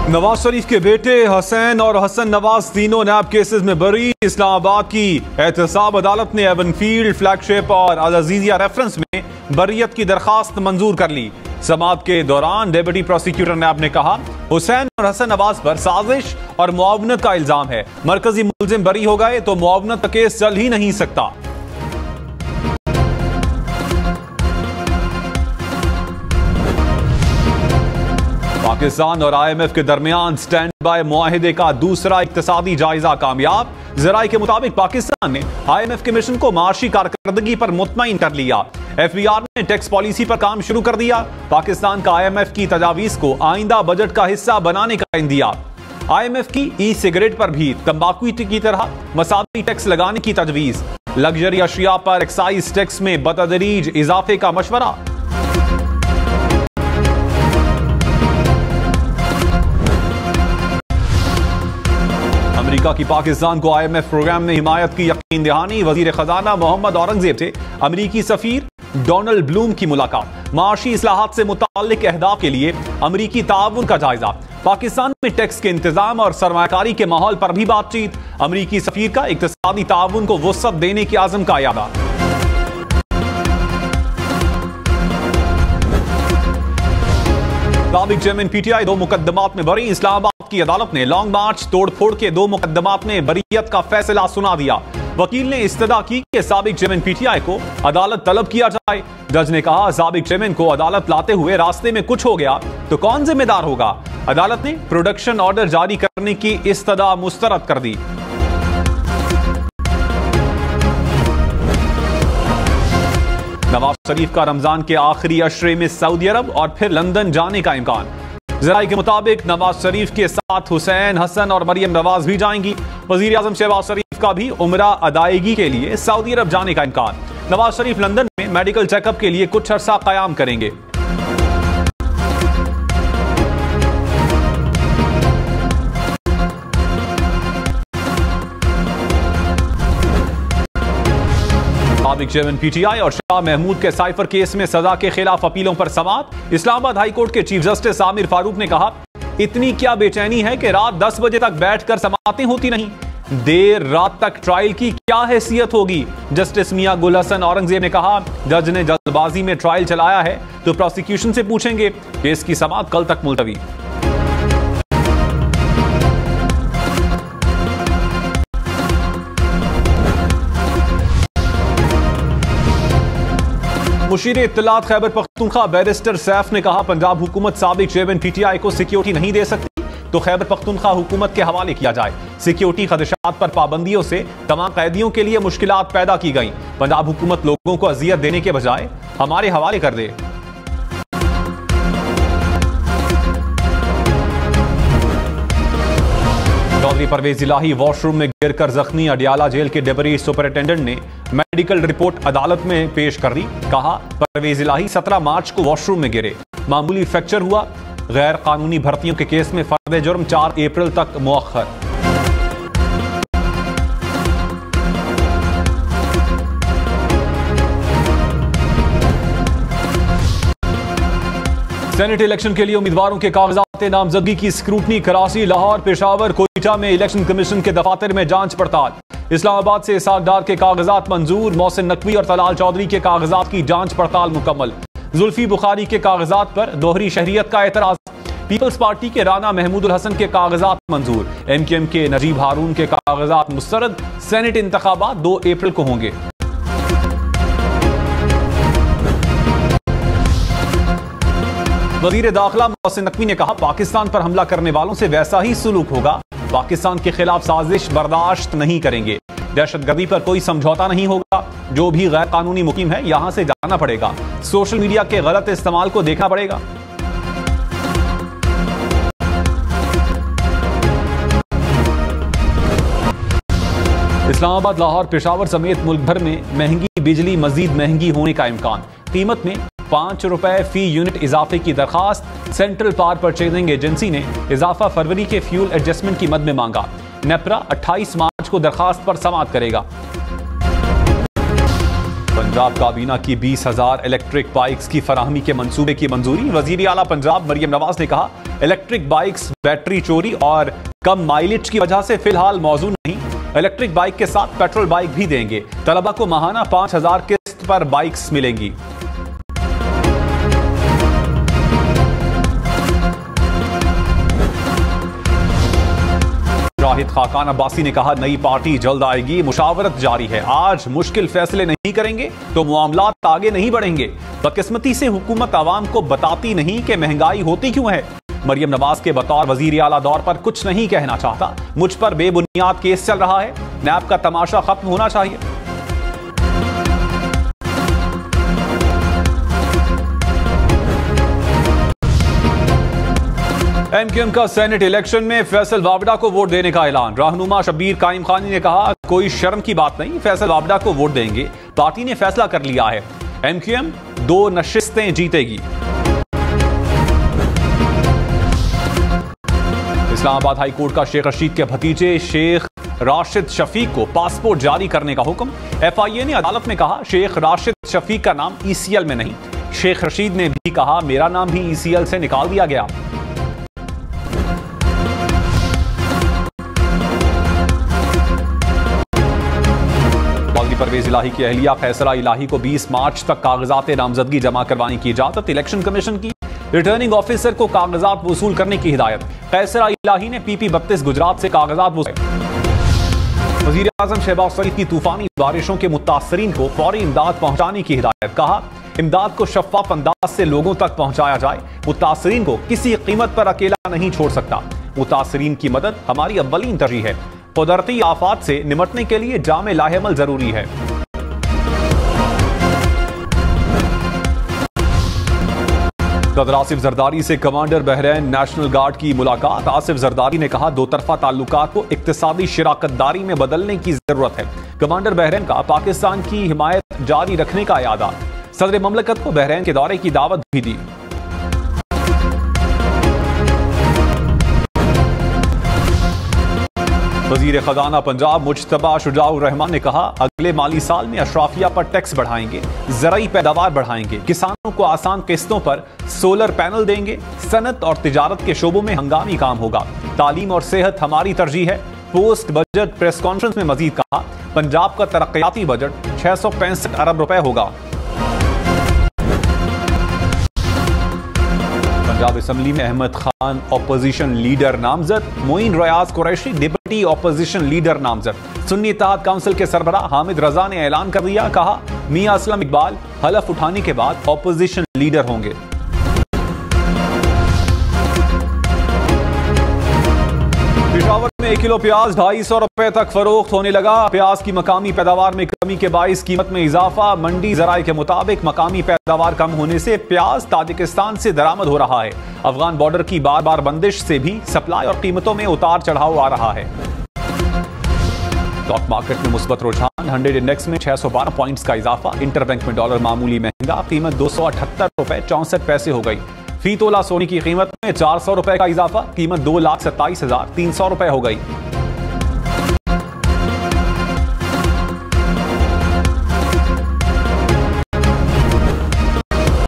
नवाज शरीफ के बेटे हसैन और हसन नवाज तीनों नैब केसेस में बरी। इस्लामाबाद की एहतसाब अदालत ने एवनफील्ड, फ्लैगशिप और अल अजीजिया रेफरेंस में बरियत की दरखास्त मंजूर कर ली। समाअत के दौरान डेप्यूटी प्रोसिक्यूटर नैब ने कहा, हुसैन और हसन नवाज पर साजिश और मुआवनत का इल्जाम है। मरकजी मुलजिम बरी हो गए तो मुआवनत का केस चल ही नहीं सकता। पाकिस्तान और IMF के दरमियान स्टैंड बाय मुआहिदे का दूसरा इक्तिसादी जायजा कामयाब। जराये के मुताबिक पाकिस्तान ने IMF के मिशन को माशी कारकर्दगी पर मुतमईन कर लिया। FBR ने टैक्स पॉलिसी पर काम शुरू कर दिया। पाकिस्तान का IMF की तजावीज को आइंदा बजट का हिस्सा बनाने का इंदिया। IMF की ई सिगरेट पर भी तंबाकू की तरह मसावी टैक्स लगाने की तजवीज। लग्जरी अशिया पर एक्साइज टैक्स में बतदरीज इजाफे का मशवरा। अमेरिका की पाकिस्तान को IMF प्रोग्राम में हिमायत की यकीन दहानी। वजीर खजाना मोहम्मद औरंगजेब से अमेरिकी सफीर डोनाल्ड ब्लूम की मुलाकात। माशी इस्लाहात से मुताल्लिक अहदाफ के लिए अमेरिकी ताउन का जायजा। पाकिस्तान में टैक्स के इंतजाम और सरमायाकारी के माहौल पर भी बातचीत। अमेरिकी सफीर का इक्तिसादी ताउन को वुसअत देने की आज़म का यादा। साबिक चेयरमैन PTI 2 मुकदमात में बरी। इस्लामाबाद की अदालत ने लॉन्ग मार्च तोड़फोड़ के 2 मुकदमात में बरीयत का फैसला सुना दिया। वकील ने इस्तदा की कि साबिक चेयरमैन PTI को अदालत तलब किया जाए। जज ने कहा, साबिक चेयरमैन को अदालत लाते हुए रास्ते में कुछ हो गया तो कौन जिम्मेदार होगा। अदालत ने प्रोडक्शन ऑर्डर जारी करने की इस्तदा मुस्तरद कर दी। नवाज शरीफ का रमजान के आखिरी अशरे में सऊदी अरब और फिर लंदन जाने का इम्कान। जराये के मुताबिक नवाज शरीफ के साथ हुसैन, हसन और मरियम नवाज भी जाएंगी। वजीर आजम शहबाज शरीफ का भी उम्रा अदायगी के लिए सऊदी अरब जाने का इम्कान। नवाज शरीफ लंदन में मेडिकल चेकअप के लिए कुछ अरसा कयाम करेंगे। साबिक चेयरमैन PTI और शाह महमूद के साइफर केस में सजा के खिलाफ अपीलों पर समाअत। इस्लामाबाद हाई कोर्ट के चीफ जस्टिस आमिर फारूक ने कहा, इतनी क्या बेचैनी है कि रात 10 बजे तक बैठकर समाअतें होती नहीं। देर रात तक ट्रायल की क्या हैसियत होगी। जस्टिस मियां गुल हसन औरंगजेब ने कहा, जज ने जल्दबाजी में ट्रायल चलाया है तो प्रोसिक्यूशन से पूछेंगे। केस की समाअत कल तक मुलतवी। मुशीर इत्तलात खैबर पख्तूनख्वा बैरिस्टर सैफ ने कहा, पंजाब हुकूमत साबिक चेयरमैन PTI को सिक्योरिटी नहीं दे सकती तो खैबर पख्तूनख्वा हुकूमत के हवाले किया जाए। सिक्योरिटी खदशात पर पाबंदियों से तमाम कैदियों के लिए मुश्किलात पैदा की गई। पंजाब हुकूमत लोगों को अजियत देने के बजाय हमारे हवाले कर दे। चौधरी परवेज इलाही वॉशरूम में गिरकर जख्मी। अडियाला जेल के डिप्टी सुपरिटेंडेंट ने मेडिकल रिपोर्ट अदालत में पेश कर दी। कहा, परवेज इलाही 17 मार्च को वॉशरूम में गिरे, मामूली फ्रैक्चर हुआ। गैर कानूनी भर्तियों के केस में फर्द जुर्म 4 अप्रैल तक मुअख्खर। सेनेट इलेक्शन के लिए उम्मीदवारों के कागजात नामजदगी की स्क्रूटनी। कराची, लाहौर, पेशावर, कोयटा में इलेक्शन कमीशन के दफातर में जांच पड़ताल। इस्लामाबाद से इसाक डार के कागजात मंजूर। मोहसिन नकवी और तलाल चौधरी के कागजात की जांच पड़ताल मुकम्मल। जुल्फी बुखारी के कागजात पर दोहरी शहरियत का एतराज। पीपल्स पार्टी के राना महमूदुल हसन के कागजात मंजूर। MKM के नजीब हारून के कागजात मुस्तरद। सेनेट इंतखाबात 2 अप्रैल को होंगे। वजीर दाखिला मोहसिन नकवी ने कहा, पाकिस्तान पर हमला करने वालों से वैसा ही सुलूक होगा। पाकिस्तान के खिलाफ साजिश बर्दाश्त नहीं करेंगे। दहशतगर्दी पर कोई समझौता नहीं होगा। जो भी गैर कानूनी मुकीम है यहां से जाना पड़ेगा। सोशल मीडिया के गलत इस्तेमाल को देखना पड़ेगा। इस्लामाबाद, लाहौर, पेशावर समेत मुल्क भर में महंगी बिजली मजीद महंगी होने का इम्कान। कीमत में 5 रुपए फी यूनिट इजाफे की दरखास्त। सेंट्रल पावर परचेजिंग एजेंसी ने इजाफा फरवरी के फ्यूल एडजस्टमेंट की मद में मांगा। नेपरा 28 मार्च को दरखास्त पर समाअत करेगा। पंजाब काबीना की 20,000 इलेक्ट्रिक बाइक्स की फराहमी के मंसूबे की मंजूरी। वजीर आला पंजाब मरियम नवाज ने कहा, इलेक्ट्रिक बाइक्स बैटरी चोरी और कम माइलेज की वजह से फिलहाल मौजूद नहीं। इलेक्ट्रिक बाइक के साथ पेट्रोल बाइक भी देंगे। तलबा को माहाना 5,000 किस्त पर बाइक्स मिलेंगी। शाहिद खाकान अब्बासी ने कहा, नई पार्टी जल्द आएगी, मुशावरत जारी है। आज मुश्किल फैसले नहीं करेंगे तो मामलात आगे नहीं बढ़ेंगे। बदकिस्मती से हुकूमत आवाम को बताती नहीं कि महंगाई होती क्यों है। मरियम नवाज के बतौर वजीर आला दौर पर कुछ नहीं कहना चाहता। मुझ पर बेबुनियाद केस चल रहा है। नैब का तमाशा खत्म होना चाहिए। एमक्यूएम का सेनेट इलेक्शन में फैसल वावड़ा को वोट देने का ऐलान। रहनुमा शब्बीर काइम खानी ने कहा, कोई शर्म की बात नहीं, फैसल वावड़ा को वोट देंगे। पार्टी ने फैसला कर लिया है, एमक्यूएम 2 नशिस्तें जीतेगी। इस्लामाबाद हाई कोर्ट का शेख रशीद के भतीजे शेख राशिद शफीक को पासपोर्ट जारी करने का हुक्म। एफआईए ने अदालत में कहा, शेख राशिद शफीक का नाम ईसीएल में नहीं। शेख रशीद ने भी कहा, मेरा नाम भी ईसीएल से निकाल दिया गया। परवेज इलाही की अहलिया फैसला इलाही को 20 मार्च तक कागजात नामजदगी जमा करवाने की इजाजत। इलेक्शन कमीशन की रिटर्निंग ऑफिसर को कागजात वसूल करने की हिदायत। फैसला इलाही ने PP 32 गुजरात से कागजात वसूल। वजीर आजम शहबाज शरीफ की तूफानी बारिशों के मुतासरीन को फौरी इमदाद पहुंचाने की हिदायत। कहा, इमदाद को शफाफ अंदाज से लोगों तक पहुंचाया जाए। मुतासरीन को किसी कीमत पर अकेला नहीं छोड़ सकता। मुतासरीन की मदद हमारी अव्वलीन तरजीह है। कुदरती आफात से निपटने के लिए जामे लाहेमल जरूरी है। सदर आसिफ जरदारी से कमांडर बहरैन नेशनल गार्ड की मुलाकात। आसिफ जरदारी ने कहा, दो तरफा ताल्लुकात को इक्तिसादी शिराकतदारी में बदलने की जरूरत है। कमांडर बहरैन का पाकिस्तान की हिमायत जारी रखने का इरादा। सदर ममलकत को बहरैन के दौरे की दावत भी दी। वजीर खजाना पंजाब मुज्तबा शुजाउर रहमान ने कहा, अगले माली साल में अशराफिया पर टैक्स बढ़ाएंगे, ज़राई पैदावार बढ़ाएंगे, किसानों को आसान किस्तों पर सोलर पैनल देंगे। सनत और तिजारत के शोबों में हंगामी काम होगा। तालीम और सेहत हमारी तरजीह है। पोस्ट बजट प्रेस कॉन्फ्रेंस में मजीद कहा, पंजाब का तरक्याती बजट 665 अरब रुपए होगा। पंजाब असेंबली में अहमद खान ऑपोजिशन लीडर नामजद। मोइन रियाज कुरैशी डिप्टी ऑपोजिशन लीडर नामजद। सुन्नी इत्तेहाद काउंसिल के सरबराह हामिद रजा ने ऐलान कर दिया। कहा, मियां असलम इकबाल हलफ उठाने के बाद ऑपोजिशन लीडर होंगे। पेशावर में 1 किलो प्याज 250 रुपए तक फरोख्त होने लगा। प्याज की मकामी पैदावार में कमी के बाइस कीमत में इजाफा। मंडी जराये के मुताबिक मकामी पैदावार कम होने से प्याज ताजिकिस्तान से दरामद हो रहा है। अफगान बॉर्डर की बार बार बंदिश से भी सप्लाई और कीमतों में उतार चढ़ाव आ रहा है। स्टॉक मार्केट में मुस्बत रुझान। 100 इंडेक्स में 612 पॉइंट्स का इजाफा। इंटरबैंक में डॉलर मामूली महंगा, कीमत 278 रुपए 64 पैसे हो गई। फी तोला सोने की कीमत में 400 रुपए का इजाफा, कीमत 2,27,300 रुपए हो गई।